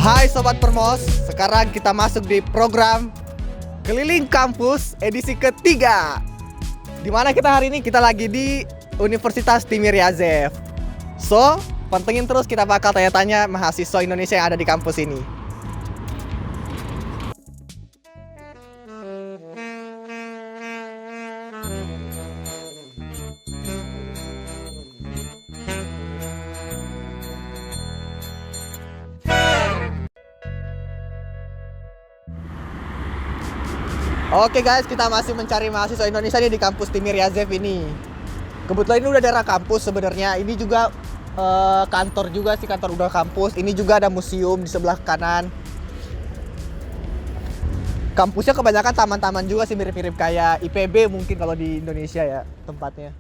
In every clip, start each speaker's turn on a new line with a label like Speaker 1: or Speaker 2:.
Speaker 1: Hai Sobat Permos, sekarang kita masuk di program Keliling Kampus edisi ketiga. Dimana kita hari ini kita lagi di Universitas Timir-Yazef. So, pantengin terus, kita bakal tanya-tanya mahasiswa Indonesia yang ada di kampus ini. Oke guys, kita masih mencari mahasiswa Indonesia nih di kampus Timir-Yazef ini. Kebetulan ini udah daerah kampus sebenarnya. Ini juga kantor juga sih, kantor udah kampus. Ini juga ada museum di sebelah kanan. Kampusnya kebanyakan taman-taman juga sih, mirip-mirip kayak IPB mungkin kalau di Indonesia ya tempatnya.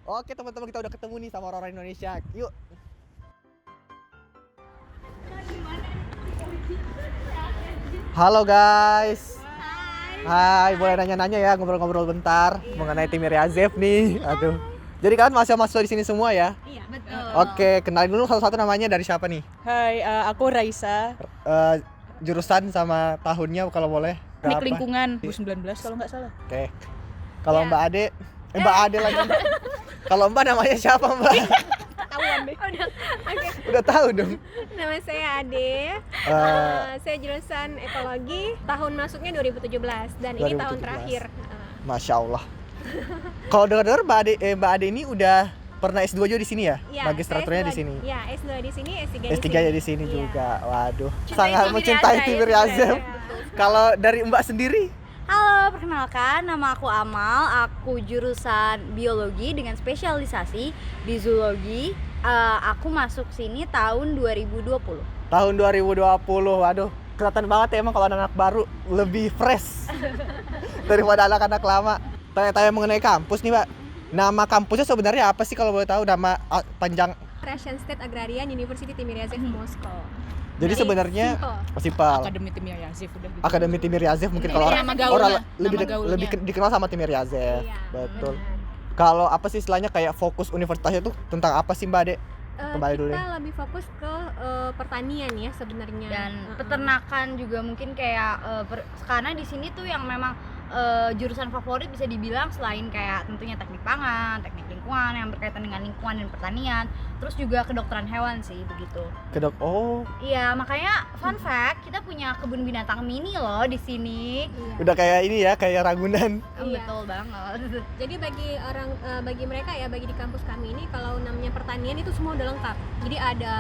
Speaker 1: Oke teman-teman, kita udah ketemu nih sama orang-orang Indonesia. Yuk. Halo guys. Hai, boleh nanya-nanya ya, ngobrol-ngobrol bentar mengenai Timir-Yazef nih. Aduh. Jadi kalian mahasiswa di sini semua ya?
Speaker 2: Iya, betul.
Speaker 1: Oke, kenalin dulu satu-satu, namanya dari siapa nih?
Speaker 3: Hai, aku Raisa.
Speaker 1: Jurusan sama tahunnya kalau boleh.
Speaker 3: Teknik
Speaker 1: Berapa?
Speaker 3: lingkungan 2019 kalau nggak salah.
Speaker 1: Oke. Kalau
Speaker 2: Ya.
Speaker 1: Mbak Ade, Mbak Ade lagi. Kalau Mbak namanya siapa Mbak?
Speaker 3: Ketahuan deh.
Speaker 2: Oke.
Speaker 1: Udah tahu dong.
Speaker 2: Nama saya Ade. Saya jurusan ekologi. Tahun masuknya 2017 dan ini tahun
Speaker 1: 2017.
Speaker 2: terakhir.
Speaker 1: Masya Allah. Kalau dengar-dengar Mbak Ade ini udah pernah S2 juga di sini ya?
Speaker 2: Iya,
Speaker 1: Magistraturnya
Speaker 2: saya
Speaker 1: di sini.
Speaker 2: Iya, S2 di sini, S3 di
Speaker 1: S3
Speaker 2: sini.
Speaker 1: ya di sini
Speaker 2: Iya.
Speaker 1: juga. Waduh,
Speaker 2: Cintai
Speaker 1: sangat
Speaker 2: Timir
Speaker 1: mencintai
Speaker 2: Yazef.
Speaker 1: Timir-Yazef.
Speaker 2: Iya.
Speaker 1: Kalau dari Mbak sendiri?
Speaker 4: Halo, perkenalkan nama aku Amal. Aku jurusan biologi dengan spesialisasi di zoologi. Aku masuk sini tahun 2020.
Speaker 1: Tahun 2020. Waduh, kelihatan banget ya emang kalau anak baru lebih fresh daripada anak-anak lama. Tanya-tanya mengenai kampus nih, Mbak. Nama kampusnya sebenarnya apa sih kalau boleh tahu, nama panjang?
Speaker 2: Russian State Agrarian University Timir-Yazef, Moskow.
Speaker 1: Jadi sebenarnya
Speaker 2: simple.
Speaker 1: Simpel.
Speaker 3: Akademi Timir-Yazef udah gitu.
Speaker 1: Akademi Timir-Yazef mungkin kalau
Speaker 3: Nama
Speaker 1: orang
Speaker 3: gaulnya,
Speaker 1: lebih
Speaker 3: nama gaulnya.
Speaker 1: lebih dikenal sama Timir-Yazef.
Speaker 2: Iya,
Speaker 1: Betul.
Speaker 2: benar.
Speaker 1: Kalau apa sih istilahnya kayak fokus universitasnya tuh tentang apa sih Mbak Ade? Kembali dulu
Speaker 2: Kita
Speaker 1: ya.
Speaker 2: lebih fokus ke pertanian ya sebenarnya.
Speaker 4: Dan peternakan juga mungkin kayak karena di sini tuh yang memang jurusan favorit bisa dibilang selain kayak tentunya teknik pangan, teknik lingkungan yang berkaitan dengan lingkungan dan pertanian, terus juga kedokteran hewan sih begitu.
Speaker 1: Oh,
Speaker 4: Iya, makanya fun fact, kita punya kebun binatang mini loh di sini.
Speaker 2: Iya.
Speaker 1: udah kayak ini ya, kayak Ragunan.
Speaker 2: Iya.
Speaker 4: Betul banget.
Speaker 2: Jadi bagi mereka ya, bagi di kampus kami ini kalau namanya pertanian itu semua udah lengkap. Jadi ada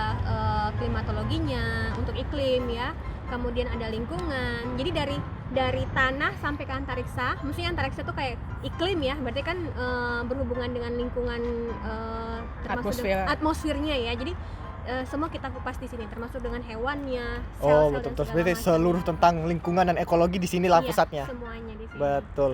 Speaker 2: klimatologinya untuk iklim ya, kemudian ada lingkungan. Jadi dari tanah sampai ke antariksa, maksudnya antariksa itu kayak iklim ya, berarti kan berhubungan dengan lingkungan termasuk atmosfernya ya. Jadi semua kita kupas di sini, termasuk dengan hewannya,
Speaker 1: Oh,
Speaker 2: sel-sel
Speaker 1: betul.
Speaker 2: dan
Speaker 1: Terus
Speaker 2: segala
Speaker 1: berarti
Speaker 2: macam.
Speaker 1: seluruh tentang lingkungan dan ekologi di sinilah
Speaker 2: Iya,
Speaker 1: pusatnya.
Speaker 2: semuanya di sini.
Speaker 1: Betul.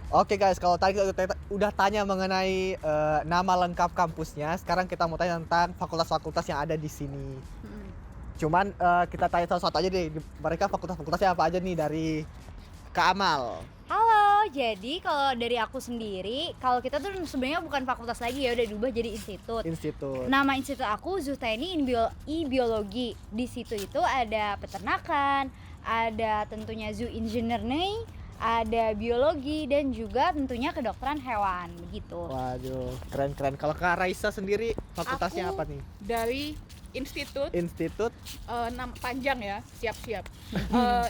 Speaker 1: Oke guys, kalau tadi kita udah tanya mengenai nama lengkap kampusnya, sekarang kita mau tanya tentang fakultas-fakultas yang ada di sini.
Speaker 2: Mm-mm.
Speaker 1: Cuman kita tanya satu-satu aja deh, mereka fakultas-fakultasnya apa aja nih dari Kak Amal.
Speaker 4: Halo, jadi kalau dari aku sendiri, kalau kita tuh sebenarnya bukan fakultas lagi ya, udah diubah jadi institut.
Speaker 1: Institut.
Speaker 4: Nama institut aku Zuhteni Biologi. Di situ itu ada peternakan, ada tentunya zoo engineering, ada biologi dan juga tentunya kedokteran hewan begitu.
Speaker 1: Waduh, keren-keren. Kalau Kak Raisa sendiri fakultasnya
Speaker 3: Aku
Speaker 1: apa nih?
Speaker 3: Dari institut
Speaker 1: Institut
Speaker 3: nama panjang ya, siap-siap.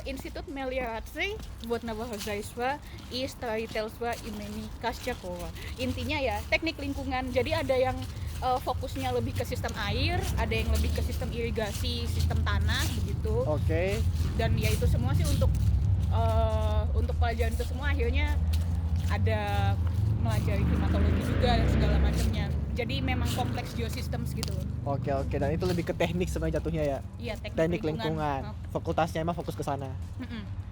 Speaker 3: Institut Meliorasi buat Novahozaistva и строительства имени Костякова. Intinya ya, teknik lingkungan. Jadi ada yang fokusnya lebih ke sistem air, ada yang lebih ke sistem irigasi, sistem tanah begitu.
Speaker 1: Oke.
Speaker 3: Dan ya itu semua sih untuk pelajaran itu semua akhirnya ada melajari klimatologi juga dan segala macamnya. Jadi memang kompleks geosystems gitu.
Speaker 1: Oke, dan itu lebih ke teknik sebenarnya jatuhnya ya.
Speaker 3: Iya,
Speaker 1: Teknik lingkungan. Fakultasnya emang fokus ke sana.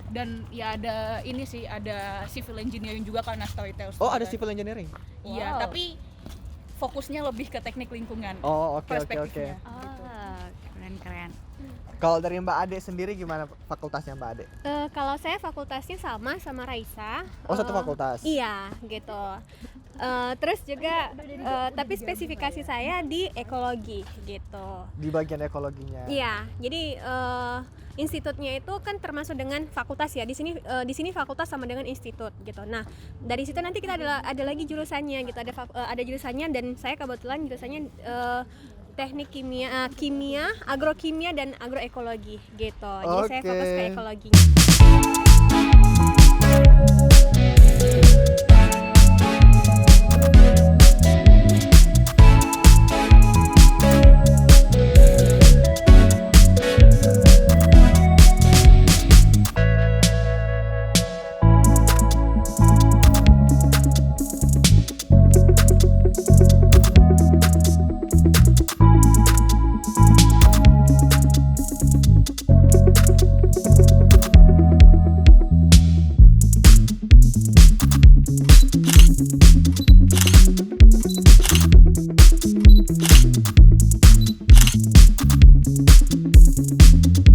Speaker 3: Dan ya ada ini sih, ada civil engineering juga karena Storytales.
Speaker 1: Oh, ada civil engineering.
Speaker 3: Iya,
Speaker 4: Wow.
Speaker 3: tapi fokusnya lebih ke teknik lingkungan.
Speaker 1: Oh, oke.
Speaker 3: Perspektifnya.
Speaker 4: Keren.
Speaker 1: Kalau dari Mbak Ade sendiri gimana fakultasnya Mbak Ade?
Speaker 2: Kalau saya fakultasnya sama Raisa.
Speaker 1: Oh, satu fakultas.
Speaker 2: Iya, gitu. Terus juga tapi spesifikasi saya di ekologi gitu.
Speaker 1: Di bagian ekologinya.
Speaker 2: Iya, jadi institutnya itu kan termasuk dengan fakultas ya. Di sini fakultas sama dengan institut gitu. Nah, dari situ nanti kita ada lagi jurusannya gitu. Ada jurusannya dan saya kebetulan jurusannya teknik kimia, agrokimia dan agroekologi gitu. Jadi saya fokus ke ekologinya.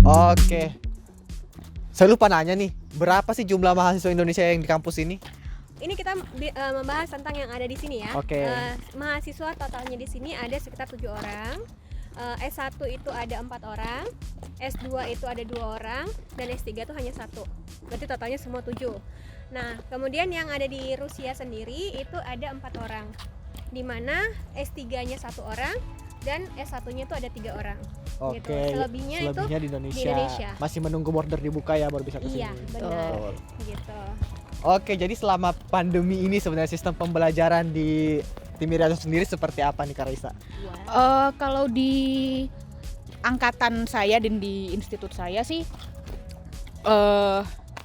Speaker 1: Oke. Saya lupa nanya nih, berapa sih jumlah mahasiswa Indonesia yang di kampus ini?
Speaker 2: Ini kita membahas tentang yang ada di sini ya.
Speaker 1: Oke.
Speaker 2: Mahasiswa totalnya di sini ada sekitar 7 orang. S1 itu ada 4 orang, S2 itu ada 2 orang, dan S3 itu hanya 1. Berarti totalnya semua 7. Nah, kemudian yang ada di Rusia sendiri itu ada 4 orang. Di mana S3-nya 1 orang dan S1-nya itu ada 3 orang.
Speaker 1: Oke.
Speaker 2: Gitu. Selebihnya itu
Speaker 1: di Indonesia.
Speaker 2: di Indonesia.
Speaker 1: Masih menunggu border dibuka ya baru bisa ke sini.
Speaker 2: Iya, benar.
Speaker 1: Betul.
Speaker 2: Gitu.
Speaker 1: Oke, jadi selama pandemi ini sebenarnya sistem pembelajaran di Timiriazo sendiri seperti apa nih Kak Raisa?
Speaker 3: Kalau di angkatan saya dan di institut saya sih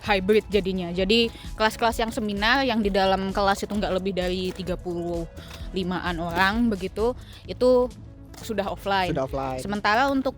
Speaker 3: hybrid jadinya. Jadi kelas-kelas yang seminar yang di dalam kelas itu nggak lebih dari 35-an orang begitu, itu sudah offline. Sementara untuk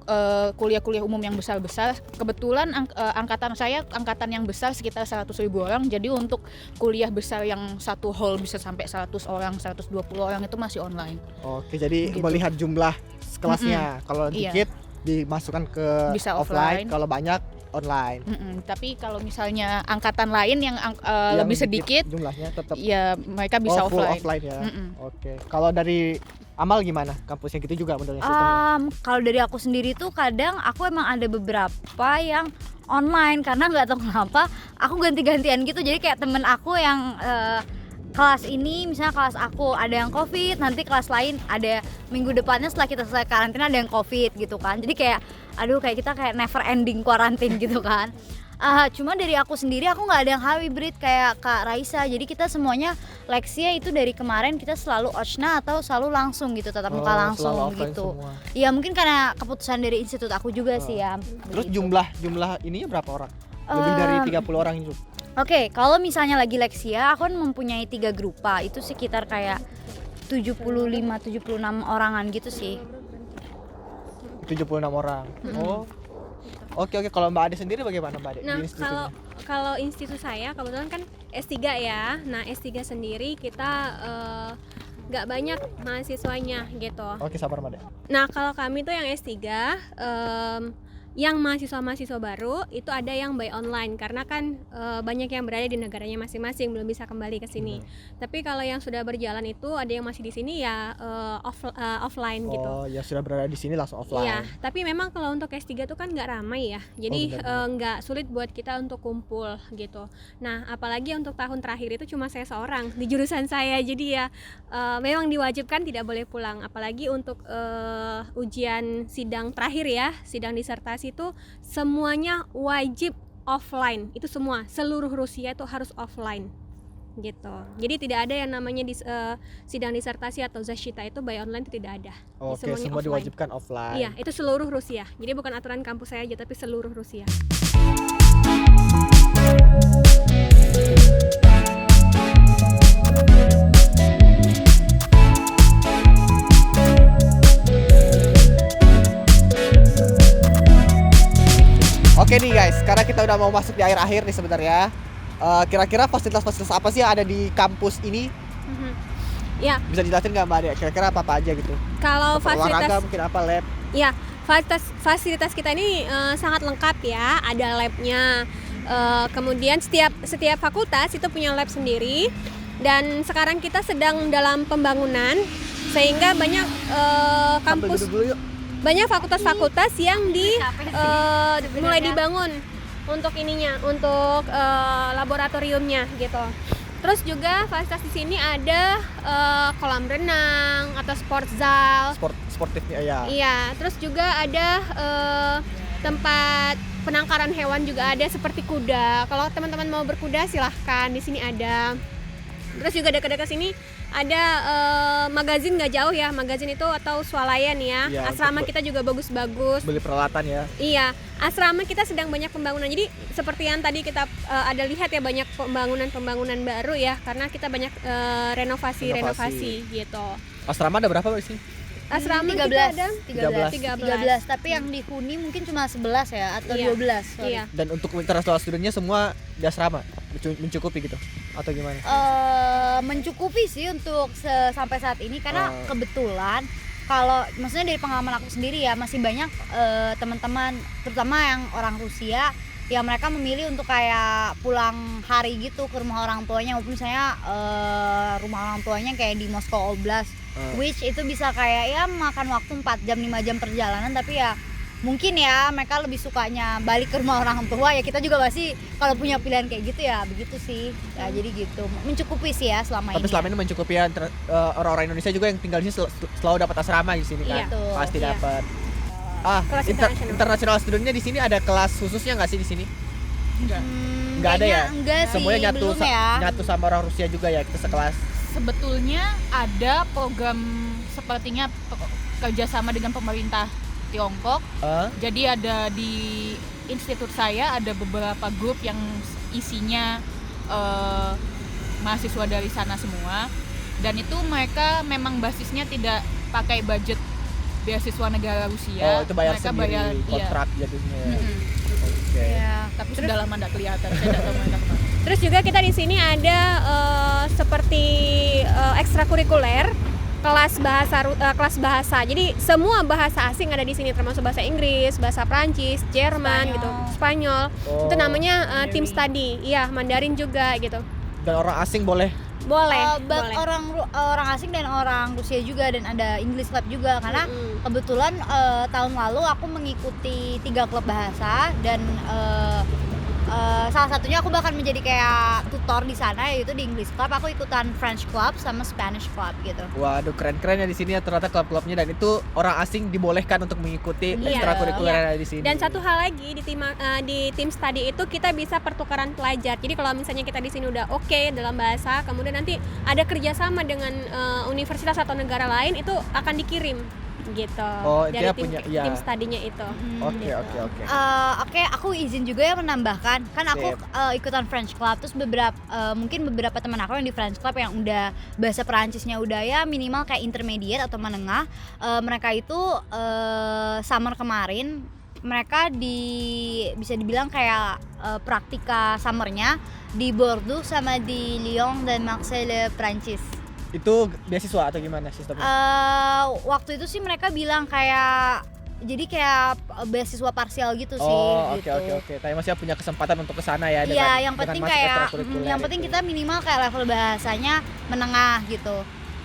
Speaker 3: kuliah-kuliah umum yang besar-besar, kebetulan angkatan saya angkatan yang besar sekitar 100.000 orang. Jadi untuk kuliah besar yang satu hall bisa sampai 100 orang, 120 orang itu masih online.
Speaker 1: Oke, jadi
Speaker 3: Gitu.
Speaker 1: melihat jumlah kelasnya. Kalau dikit dimasukkan ke
Speaker 3: Bisa
Speaker 1: offline,
Speaker 3: offline.
Speaker 1: kalau banyak online.
Speaker 3: Tapi kalau misalnya angkatan lain yang
Speaker 1: Yang
Speaker 3: lebih sedikit,
Speaker 1: jumlahnya tetap
Speaker 3: ya mereka bisa
Speaker 1: full
Speaker 3: offline.
Speaker 1: offline ya. Oke. Kalau dari Amal gimana? Kampusnya gitu juga modelnya sistemnya?
Speaker 4: Kalau dari aku sendiri tuh kadang aku emang ada beberapa yang online karena nggak tahu kenapa aku ganti-gantian gitu. Jadi kayak temen aku yang kelas ini misalnya kelas aku ada yang covid, nanti kelas lain ada minggu depannya setelah kita selesai karantina ada yang covid gitu kan. Jadi kayak aduh kayak kita kayak never ending quarantine gitu kan. Cuma dari aku sendiri aku nggak ada yang hybrid kayak Kak Raisa. Jadi kita semuanya leksinya itu dari kemarin kita selalu ochna atau selalu langsung gitu, tatap muka langsung gitu. Ya mungkin karena keputusan dari institut aku juga sih ya.
Speaker 1: Terus
Speaker 4: begitu.
Speaker 1: jumlah ininya berapa orang? Lebih dari 30 orang itu.
Speaker 4: Oke, kalau misalnya lagi leksia, aku kan mempunyai 3 grupa. Itu sekitar kayak 75-76 orangan gitu sih.
Speaker 1: 76 orang. Oh. Oke, kalau Mbak Ade sendiri bagaimana Mbak Ade?
Speaker 2: Nah,
Speaker 1: di institutnya?
Speaker 2: kalau institut saya kebetulan kan S3 ya. Nah, S3 sendiri kita nggak banyak mahasiswanya gitu.
Speaker 1: Oke, sabar Mbak Ade.
Speaker 2: Nah, kalau kami tuh yang S3 yang mahasiswa-mahasiswa baru itu ada yang by online karena kan banyak yang berada di negaranya masing-masing belum bisa kembali ke sini. Tapi kalau yang sudah berjalan itu ada yang masih di sini ya offline gitu.
Speaker 1: Oh, ya sudah berada di sini langsung offline.
Speaker 2: Iya, tapi memang kalau untuk S3 tuh kan nggak ramai ya. Jadi nggak sulit buat kita untuk kumpul gitu. Nah, apalagi untuk tahun terakhir itu cuma saya seorang di jurusan saya. Jadi ya memang diwajibkan tidak boleh pulang. Apalagi untuk ujian sidang terakhir ya, sidang disertasi itu semuanya wajib offline. Itu semua, seluruh Rusia itu harus offline. Gitu. Jadi tidak ada yang namanya sidang disertasi atau zashita itu by online itu tidak ada.
Speaker 1: Oke,
Speaker 2: Semuanya
Speaker 1: semua
Speaker 2: offline.
Speaker 1: diwajibkan offline.
Speaker 2: Iya, itu seluruh Rusia. Jadi bukan aturan kampus saya aja tapi seluruh Rusia.
Speaker 1: Oke nih guys, sekarang kita udah mau masuk di akhir-akhir nih sebenarnya. Kira-kira fasilitas-fasilitas apa sih yang ada di kampus ini?
Speaker 2: Ya,
Speaker 1: Bisa dijelasin nggak Mbak Adia? Kira-kira apa aja gitu?
Speaker 2: kalau
Speaker 1: Tempat olahraga
Speaker 2: fasilitas
Speaker 1: mungkin apa lab?
Speaker 2: ya fasilitas kita ini sangat lengkap ya. Ada labnya. Kemudian setiap fakultas itu punya lab sendiri. Dan sekarang kita sedang dalam pembangunan sehingga banyak
Speaker 1: Sambil
Speaker 2: kampus,
Speaker 1: duduk dulu yuk.
Speaker 2: banyak fakultas-fakultas yang
Speaker 4: Capek sih sebenarnya.
Speaker 2: mulai dibangun untuk ininya, untuk laboratoriumnya gitu. Terus juga fasilitas di sini ada kolam renang atau sportzal.
Speaker 1: Sportifnya ya.
Speaker 2: Iya, terus juga ada tempat penangkaran hewan juga ada seperti kuda. Kalau teman-teman mau berkuda silahkan, di sini ada. Terus juga dekat-dekat sini ada magazin nggak jauh ya, magazin itu atau swalayan ya.
Speaker 1: Iya,
Speaker 2: Asrama
Speaker 1: untuk
Speaker 2: kita juga bagus-bagus.
Speaker 1: Beli peralatan ya.
Speaker 2: Iya, asrama kita sedang banyak pembangunan. Jadi seperti yang tadi kita ada lihat ya, banyak pembangunan baru ya, karena kita banyak renovasi gitu.
Speaker 1: Asrama ada berapa Mbak di sini?
Speaker 2: Asrama
Speaker 4: 13,
Speaker 2: kita ada
Speaker 4: 13, tapi yang di Huni mungkin cuma 11 ya atau
Speaker 2: Iya.
Speaker 4: 12. Sorry.
Speaker 2: Iya.
Speaker 1: Dan untuk international studentnya semua di asrama mencukupi gitu atau gimana?
Speaker 4: Mencukupi sih untuk sampai saat ini karena kebetulan kalau maksudnya dari pengalaman aku sendiri ya masih banyak teman-teman terutama yang orang Rusia ya mereka memilih untuk kayak pulang hari gitu ke rumah orang tuanya, walaupun misalnya rumah orang tuanya kayak di Moskow Oblast, which itu bisa kayak ya makan waktu 4 jam 5 jam perjalanan, tapi ya mungkin ya mereka lebih sukanya balik ke rumah orang tua. Ya kita juga masih kalau punya pilihan kayak gitu ya begitu sih ya, jadi gitu mencukupi sih ya selama
Speaker 1: Tapi
Speaker 4: ini
Speaker 1: selama
Speaker 4: ya.
Speaker 1: ini mencukupi ya, orang-orang Indonesia juga yang tinggal di sini selalu dapat asrama di sini kan?
Speaker 2: Iya.
Speaker 1: Pasti
Speaker 2: Iya.
Speaker 1: dapat.
Speaker 2: Kelas internasional.
Speaker 1: International studentnya di sini ada kelas khususnya nggak sih di sini?
Speaker 3: Enggak.
Speaker 1: Nggak ada ya?
Speaker 4: Enggak sih,
Speaker 1: Semuanya nyatu
Speaker 4: belum ya.
Speaker 1: nyatu sama orang Rusia juga ya, kita sekelas.
Speaker 3: Sebetulnya ada program sepertinya kerjasama dengan pemerintah Tiongkok. Jadi ada di institut saya ada beberapa grup yang isinya mahasiswa dari sana semua, dan itu mereka memang basisnya tidak pakai budget beasiswa negara Rusia.
Speaker 1: Itu bayar
Speaker 3: mereka
Speaker 1: sendiri,
Speaker 3: bayar
Speaker 1: kontrak jadinya.
Speaker 3: Mm-mm.
Speaker 1: Oke.
Speaker 4: Ya.
Speaker 3: Tapi sudah lama tidak kelihatan, saya tidak tahu mereka kemana.
Speaker 2: Terus juga kita di sini ada seperti ekstrakurikuler kelas bahasa. Jadi semua bahasa asing ada di sini, termasuk bahasa Inggris, bahasa Prancis, Jerman
Speaker 4: Spanyol.
Speaker 2: gitu, Spanyol. Itu namanya team
Speaker 3: Mandarin.
Speaker 2: study. Iya, Mandarin juga gitu.
Speaker 1: Dan orang asing boleh.
Speaker 2: Boleh.
Speaker 4: But
Speaker 2: boleh.
Speaker 4: orang asing dan orang Rusia juga, dan ada English Club juga karena kebetulan tahun lalu aku mengikuti 3 klub bahasa dan salah satunya aku bahkan menjadi kayak tutor di sana, yaitu di English Club aku ikutan French Club sama Spanish Club gitu.
Speaker 1: Waduh, keren-keren ya di sini ya ternyata klub-klubnya, dan itu orang asing dibolehkan untuk mengikuti
Speaker 2: Iya.
Speaker 1: ekstrakurikuler yang ada di sini.
Speaker 2: Dan satu hal lagi di tim study itu kita bisa pertukaran pelajar. Jadi kalau misalnya kita di sini udah oke dalam bahasa, kemudian nanti ada kerjasama dengan universitas atau negara lain, itu akan dikirim gitu.
Speaker 1: Oh,
Speaker 2: dari
Speaker 1: dia
Speaker 2: tim,
Speaker 1: punya- iya.
Speaker 2: tim studinya itu.
Speaker 1: Oke,
Speaker 2: gitu.
Speaker 1: oke.
Speaker 4: Oke, aku izin juga ya menambahkan, kan aku ikutan French Club, terus mungkin beberapa teman aku yang di French Club yang udah bahasa Perancisnya udah ya minimal kayak intermediate atau menengah, mereka itu summer kemarin mereka bisa dibilang kayak praktika summernya di Bordeaux sama di Lyon dan Marseille, Prancis.
Speaker 1: Itu beasiswa atau gimana sistemnya?
Speaker 4: Waktu itu sih mereka bilang kayak jadi kayak beasiswa parsial gitu sih.
Speaker 1: Oh, oke,
Speaker 4: gitu.
Speaker 1: oke. Tapi masih punya kesempatan untuk ke sana ya.
Speaker 4: Iya, yang
Speaker 1: dengan
Speaker 4: penting
Speaker 1: masuk
Speaker 4: kayak
Speaker 1: ekstrakurikuler
Speaker 4: yang penting
Speaker 1: itu.
Speaker 4: kita minimal kayak level bahasanya menengah gitu.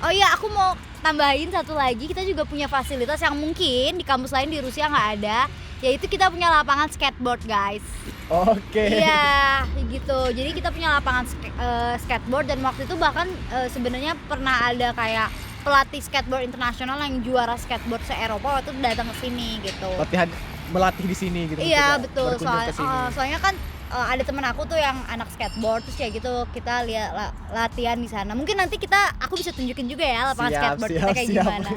Speaker 4: Oh iya, aku mau tambahin satu lagi, kita juga punya fasilitas yang mungkin di kampus lain di Rusia nggak ada, yaitu kita punya lapangan skateboard, guys.
Speaker 1: Oke.
Speaker 4: Iya, gitu. Jadi kita punya lapangan skateboard, dan waktu itu bahkan sebenarnya pernah ada kayak pelatih skateboard internasional yang juara skateboard se-Eropa waktu itu datang ke sini gitu.
Speaker 1: Latihan melatih di sini gitu.
Speaker 4: Iya,
Speaker 1: maksudnya,
Speaker 4: betul.
Speaker 1: berkunjung ke sini.
Speaker 4: Soalnya kan ada temen aku tuh yang anak skateboard, terus kayak gitu kita lihat latihan di sana. Mungkin nanti aku bisa tunjukin juga ya lapangan skateboard kita kayak gimana.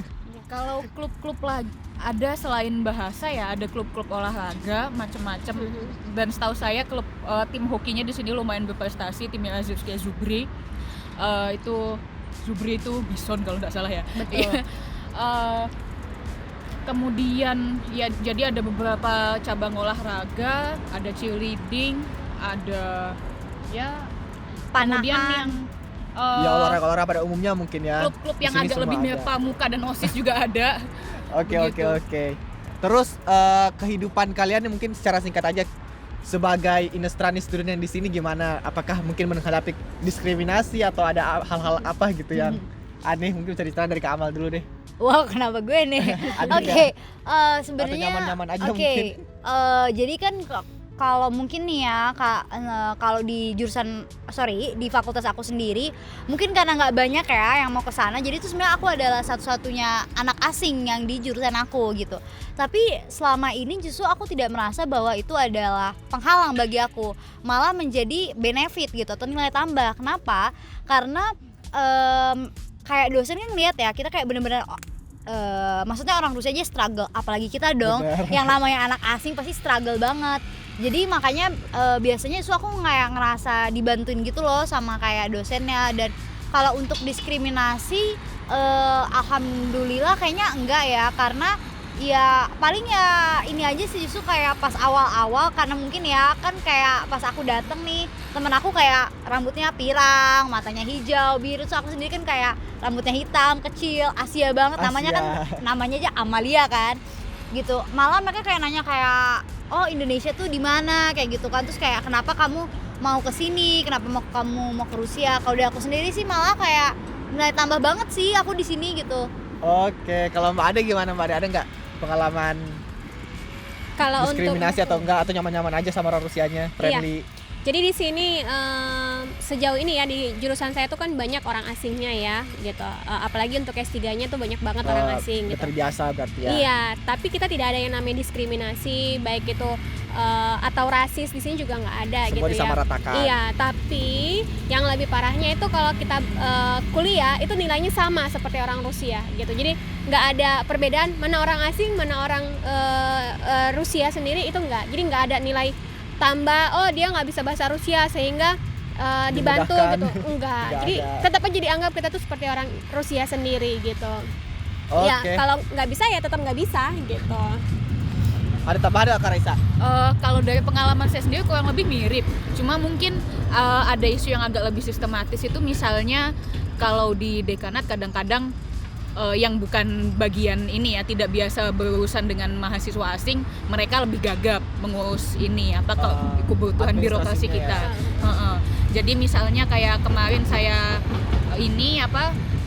Speaker 3: Kalau klub-klub lagi ada selain bahasa ya, ada klub-klub olahraga macam-macam. Dan setahu saya klub tim hokinya di sini lumayan berprestasi, timnya Azovsky Zubry. Itu Zubry itu Bison kalau nggak salah ya.
Speaker 4: Betul.
Speaker 3: Kemudian ya jadi ada beberapa cabang olahraga, ada cheerleading, ada ya kemudian yang
Speaker 1: Ya olahraga pada umumnya mungkin ya.
Speaker 3: klub-klub yang
Speaker 1: Di sini
Speaker 3: agak
Speaker 1: semua
Speaker 3: lebih
Speaker 1: ada.
Speaker 3: mirip pramuka dan OSIS juga ada.
Speaker 1: Oke. Terus kehidupan kalian mungkin secara singkat aja sebagai Inestrani student yang di sini gimana? Apakah mungkin menghadapi diskriminasi atau ada hal-hal apa gitu yang aneh? Mungkin bisa diceritain dari Kak Amal dulu deh.
Speaker 4: Wow, kenapa gue nih?
Speaker 1: Ada
Speaker 4: Oke,
Speaker 1: Atau
Speaker 4: sebenarnya
Speaker 1: nyaman-nyaman aja
Speaker 4: oke,
Speaker 1: mungkin.
Speaker 4: jadi kan kalau mungkin nih ya Kak, kalau di di fakultas aku sendiri mungkin karena nggak banyak ya yang mau ke sana, jadi itu sebenarnya aku adalah satu-satunya anak asing yang di jurusan aku gitu. Tapi selama ini justru aku tidak merasa bahwa itu adalah penghalang bagi aku, malah menjadi benefit gitu atau nilai tambah. Kenapa? Karena kayak dosen kan ngeliat ya, kita kayak bener-bener maksudnya orang Rusia aja struggle, apalagi kita dong.
Speaker 1: Bener.
Speaker 4: Yang namanya anak asing pasti struggle banget. Jadi makanya biasanya aku kayak ngerasa dibantuin gitu loh sama kayak dosennya. Dan kalau untuk diskriminasi alhamdulillah kayaknya enggak ya, karena ya paling ya ini aja sih, justru kayak pas awal-awal karena mungkin ya kan kayak pas aku dateng nih, temen aku kayak rambutnya pirang, matanya hijau, biru, so aku sendiri kan kayak rambutnya hitam, kecil, Asia banget, namanya aja Amalia kan gitu. Malah mereka kayak nanya kayak, oh Indonesia tuh di mana kayak gitu kan, terus kayak kenapa kamu mau ke sini, kenapa kamu mau ke Rusia. Kalau dari aku sendiri sih malah kayak nilai tambah banget sih aku di sini gitu.
Speaker 1: Oke, kalau Mbak Ade gimana Mbak Ade? Ada nggak pengalaman
Speaker 2: Kalau
Speaker 1: diskriminasi atau enggak, atau nyaman-nyaman aja sama orang Rusianya, friendly?
Speaker 2: Jadi di sini sejauh ini ya di jurusan saya tuh kan banyak orang asingnya ya gitu. Apalagi untuk S3-nya tuh banyak banget orang asing gitu.
Speaker 1: Terbiasa berarti ya.
Speaker 2: Iya, tapi kita tidak ada yang namanya diskriminasi, baik itu atau rasis di sini juga nggak ada.
Speaker 1: Semua
Speaker 2: gitu ya.
Speaker 1: disamaratakan.
Speaker 2: Iya, tapi yang lebih parahnya itu kalau kita kuliah itu nilainya sama seperti orang Rusia gitu. Jadi nggak ada perbedaan mana orang asing mana orang Rusia sendiri, itu nggak. Jadi nggak ada nilai tambah, oh dia nggak bisa bahasa Rusia sehingga dibantu
Speaker 1: Dimudahkan.
Speaker 2: gitu. Enggak. Jadi
Speaker 1: ada.
Speaker 2: tetap aja dianggap kita tuh seperti orang Rusia sendiri gitu.
Speaker 1: Oke.
Speaker 2: Ya kalau nggak bisa ya tetap nggak bisa gitu.
Speaker 1: Ada tambahan nggak Kak Raisa?
Speaker 3: Kalau dari pengalaman saya sendiri kurang lebih mirip, cuma mungkin ada isu yang agak lebih sistematis. Itu misalnya kalau di dekanat kadang-kadang yang bukan bagian ini ya, tidak biasa berurusan dengan mahasiswa asing, mereka lebih gagap mengurus ini kebutuhan birokrasi
Speaker 1: administrasinya
Speaker 3: kita. Jadi misalnya kayak kemarin saya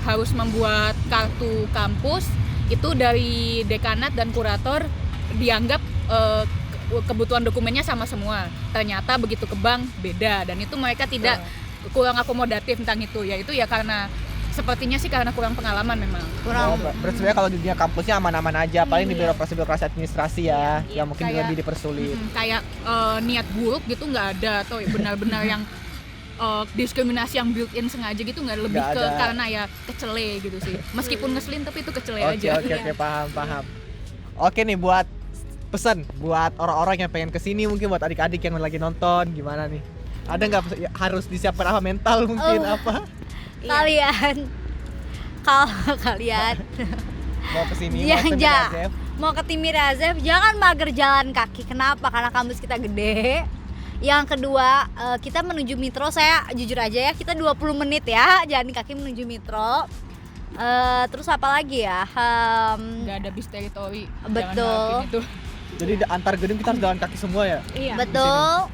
Speaker 3: harus membuat kartu kampus, itu dari dekanat dan kurator dianggap kebutuhan dokumennya sama semua. Ternyata begitu ke bank beda, dan itu mereka tidak kurang akomodatif tentang itu. Yaitu ya karena sepertinya sih karena kurang pengalaman memang.
Speaker 1: Berarti sebenarnya kalau di dunia kampusnya aman-aman aja, paling di birokrasi administrasi ya, yang mungkin
Speaker 3: Kayak-
Speaker 1: lebih dipersulit.
Speaker 3: Kayak niat buruk gitu nggak ada, atau benar-benar yang diskriminasi yang built-in sengaja gitu nggak, lebih
Speaker 1: Nggak
Speaker 3: ke
Speaker 1: ada.
Speaker 3: karena ya kecele gitu sih. Meskipun ngeselin tapi itu kecele aja.
Speaker 1: Oke, paham. Oke nih, buat pesan buat orang-orang yang pengen kesini, mungkin buat adik-adik yang lagi nonton, gimana nih? Ada nggak harus disiapkan apa, mental mungkin apa?
Speaker 4: Kalau kalian
Speaker 1: Mau kesini,
Speaker 4: Iya,
Speaker 1: mau
Speaker 4: ja.
Speaker 1: Azef?
Speaker 4: mau ke Timir Azef, jangan mager jalan kaki. Kenapa? Karena kampus kita gede. Yang kedua, kita menuju Mitro, saya jujur aja ya, kita 20 menit ya jalan kaki menuju Mitro. Terus apa lagi ya?
Speaker 3: Nggak ada bis teritori. Jangan
Speaker 4: Betul.
Speaker 3: ngelakuin itu.
Speaker 1: Jadi antar gedung kita harus jalan kaki semua ya?
Speaker 2: Iya.
Speaker 4: Betul.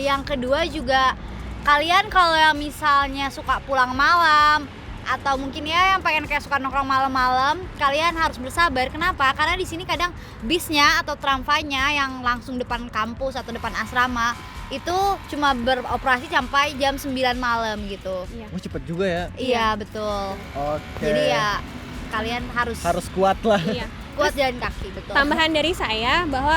Speaker 4: Yang kedua juga, kalian kalau yang misalnya suka pulang malam atau mungkin ya yang pengen kayak suka nongkrong malam-malam, kalian harus bersabar. Kenapa? Karena di sini kadang bisnya atau tramvainya yang langsung depan kampus atau depan asrama itu cuma beroperasi sampai jam 9 malam gitu.
Speaker 1: Oh, cepet juga ya.
Speaker 4: Iya, betul.
Speaker 1: Oke.
Speaker 4: Jadi ya kalian harus
Speaker 1: harus kuat lah.
Speaker 2: Iya.
Speaker 4: kuat jalan kaki, betul.
Speaker 2: Tambahan dari saya bahwa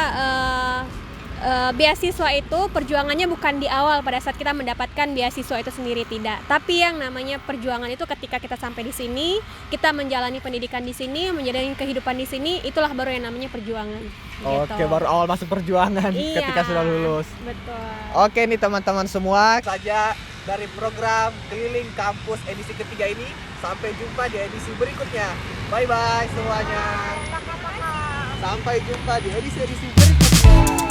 Speaker 2: beasiswa itu perjuangannya bukan di awal pada saat kita mendapatkan beasiswa itu sendiri, tidak. Tapi yang namanya perjuangan itu ketika kita sampai di sini, kita menjalani pendidikan di sini, menjalani kehidupan di sini, itulah baru yang namanya perjuangan.
Speaker 1: Oke, baru awal masuk perjuangan
Speaker 2: Iya,
Speaker 1: ketika sudah lulus.
Speaker 2: Betul.
Speaker 1: Oke nih teman-teman semua, saja dari program Keliling Kampus edisi ketiga ini. Sampai jumpa di edisi berikutnya. Bye bye semuanya. Sampai jumpa di edisi-edisi berikutnya.